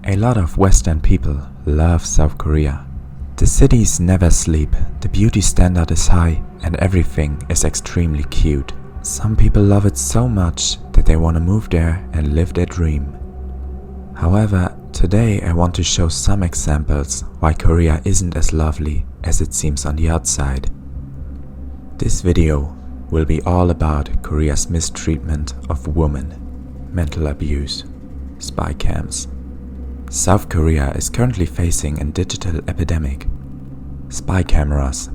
A lot of Western people love South Korea. The cities never sleep, the beauty standard is high, and everything is extremely cute. Some people love it so much that they want to move there and live their dream. However, today I want to show some examples why Korea isn't as lovely as it seems on the outside. This video will be all about Korea's mistreatment of women, mental abuse, spy cams. South Korea is currently facing a digital epidemic. Spy cameras,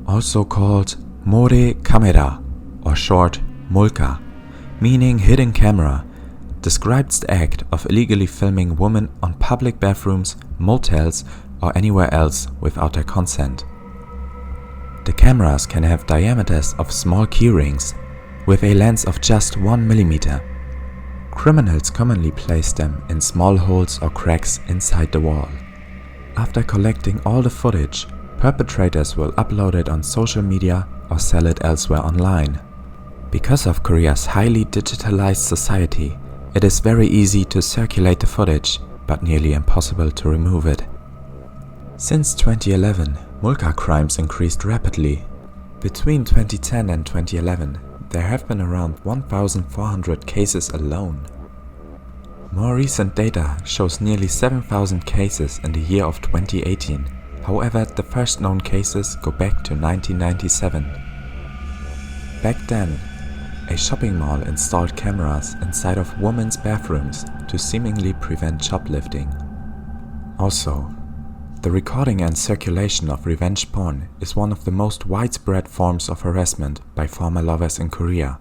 also called more camera or short molka, meaning hidden camera, describes the act of illegally filming women on public bathrooms, motels, or anywhere else without their consent. The cameras can have diameters of small keyrings with a lens of just 1 mm. Criminals commonly place them in small holes or cracks inside the wall. After collecting all the footage, perpetrators will upload it on social media or sell it elsewhere online. Because of Korea's highly digitalized society, it is very easy to circulate the footage, but nearly impossible to remove it. Since 2011, mulka crimes increased rapidly. Between 2010 and 2011, there have been around 1,400 cases alone. More recent data shows nearly 7,000 cases in the year of 2018. However, the first known cases go back to 1997. Back then, a shopping mall installed cameras inside of women's bathrooms to seemingly prevent shoplifting. Also, the recording and circulation of revenge porn is one of the most widespread forms of harassment by former lovers in Korea.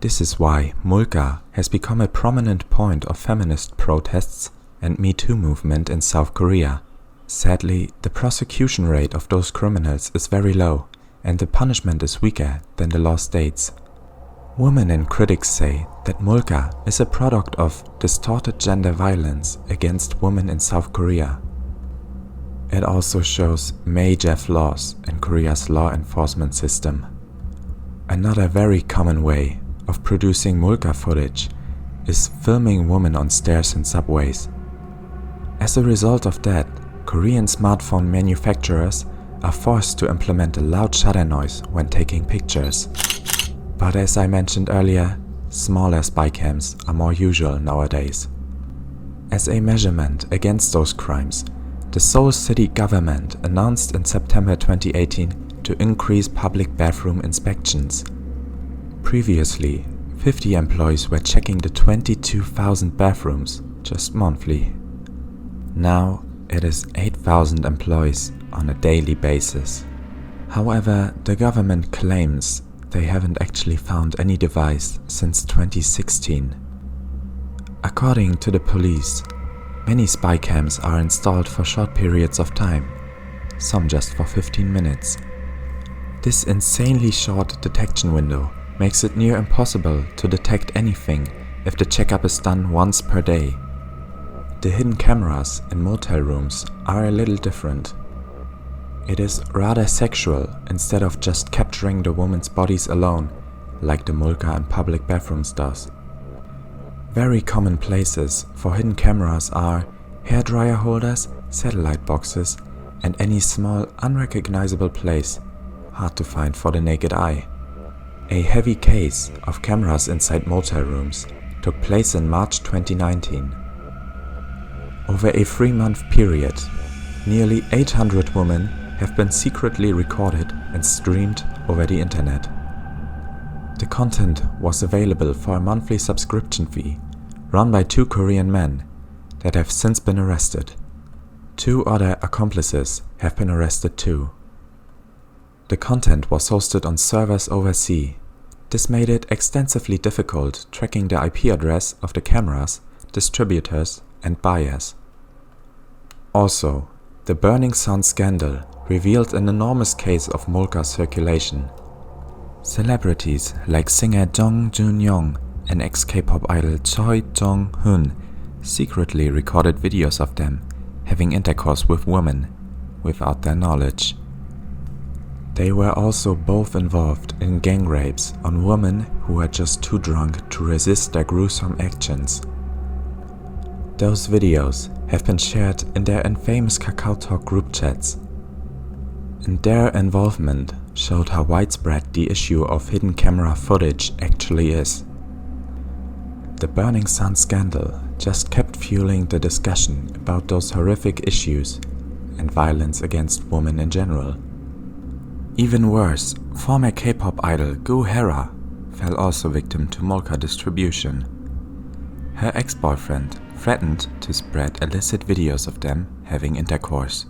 This is why mulka has become a prominent point of feminist protests and Me Too movement in South Korea. Sadly, the prosecution rate of those criminals is very low, and the punishment is weaker than the law states. Women and critics say that mulka is a product of distorted gender violence against women in South Korea. It also shows major flaws in Korea's law enforcement system. Another very common way of producing mulka footage is filming women on stairs in subways. As a result of that, Korean smartphone manufacturers are forced to implement a loud shutter noise when taking pictures. But as I mentioned earlier, smaller spy cams are more usual nowadays. As a measurement against those crimes, the Seoul city government announced in September 2018 to increase public bathroom inspections. Previously, 50 employees were checking the 22,000 bathrooms just monthly. Now it is 8,000 employees on a daily basis. However, the government claims they haven't actually found any device since 2016. According to the police, many spy cams are installed for short periods of time, some just for 15 minutes. This insanely short detection window makes it near impossible to detect anything if the checkup is done once per day. The hidden cameras in motel rooms are a little different. It is rather sexual instead of just capturing the women's bodies alone, like the mulka in public bathrooms does. Very common places for hidden cameras are hairdryer holders, satellite boxes, and any small unrecognizable place, hard to find for the naked eye. A heavy case of cameras inside motel rooms took place in March 2019. Over a 3-month period, nearly 800 women have been secretly recorded and streamed over the internet. The content was available for a monthly subscription fee run by 2 Korean men that have since been arrested. 2 other accomplices have been arrested too. The content was hosted on servers overseas. This made it extensively difficult tracking the IP address of the cameras, distributors, and buyers. Also, the Burning Sun scandal revealed an enormous case of mulka circulation. Celebrities like singer Joon-young and ex-K-pop idol jong-hoon secretly recorded videos of them having intercourse with women without their knowledge. They were also both involved in gang rapes on women who were just too drunk to resist their gruesome actions. Those videos have been shared in their infamous KakaoTalk group chats, and their involvement showed how widespread the issue of hidden camera footage actually is. The Burning Sun scandal just kept fueling the discussion about those horrific issues and violence against women in general. Even worse, former K-pop idol Goo Hera fell also victim to Molka distribution. Her ex-boyfriend threatened to spread illicit videos of them having intercourse.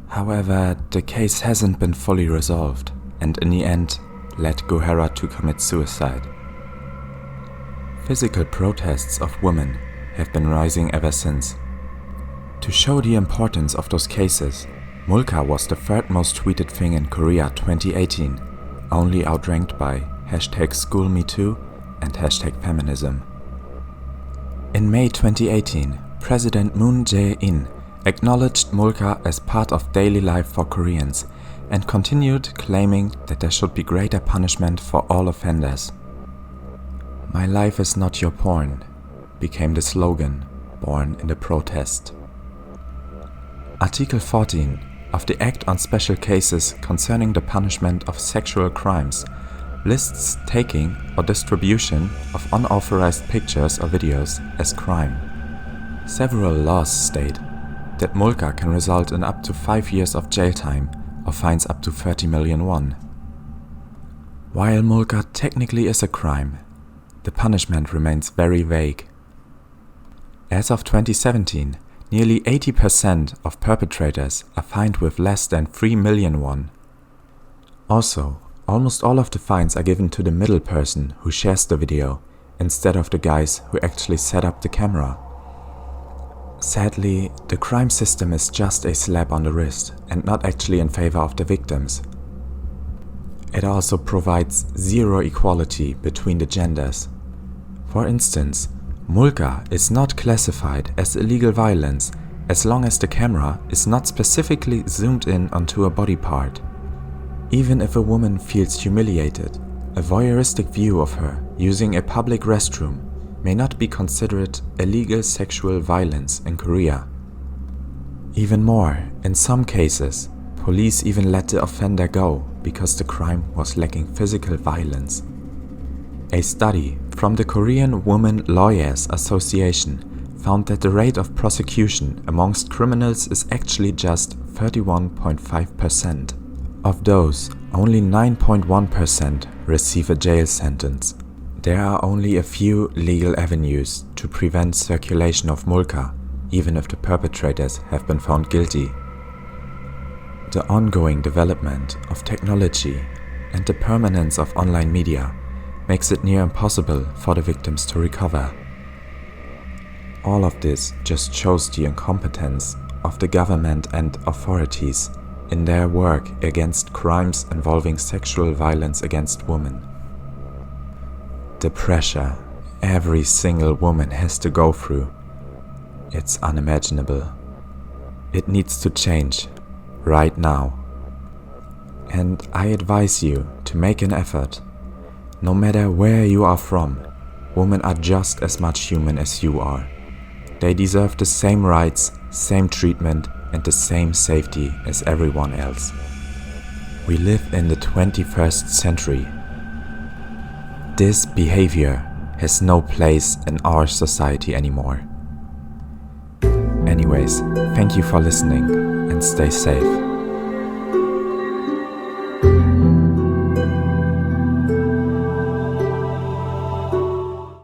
However, the case hasn't been fully resolved and in the end led Goo Hera to commit suicide. Physical protests of women have been rising ever since. To show the importance of those cases, Molka was the third most tweeted thing in Korea 2018, only outranked by #SchoolMeToo and #Feminism. In May 2018, President Moon Jae-in acknowledged Molka as part of daily life for Koreans and continued claiming that there should be greater punishment for all offenders. "My life is not your porn" became the slogan born in the protest. Article 14 of the Act on Special Cases Concerning the Punishment of Sexual Crimes lists taking or distribution of unauthorized pictures or videos as crime. Several laws state that Molka can result in up to 5 years of jail time or fines up to 30 million won. While Molka technically is a crime, the punishment remains very vague. As of 2017, nearly 80% of perpetrators are fined with less than 3 million won. Also, almost all of the fines are given to the middle person who shares the video, instead of the guys who actually set up the camera. Sadly, the crime system is just a slap on the wrist and not actually in favor of the victims. It also provides zero equality between the genders. For instance, Molka is not classified as illegal violence as long as the camera is not specifically zoomed in onto a body part. Even if a woman feels humiliated, a voyeuristic view of her using a public restroom may not be considered illegal sexual violence in Korea. Even more, in some cases, police even let the offender go because the crime was lacking physical violence. A study from the Korean Women Lawyers Association found that the rate of prosecution amongst criminals is actually just 31.5%. Of those, only 9.1% receive a jail sentence. There are only a few legal avenues to prevent circulation of Molka, even if the perpetrators have been found guilty. The ongoing development of technology and the permanence of online media makes it near impossible for the victims to recover. All of this just shows the incompetence of the government and authorities in their work against crimes involving sexual violence against women. The pressure every single woman has to go through, it's unimaginable. It needs to change right now. And I advise you to make an effort. No matter where you are from, women are just as much human as you are. They deserve the same rights, same treatment, and the same safety as everyone else. We live in the 21st century. This behavior has no place in our society anymore. Anyways, thank you for listening and stay safe.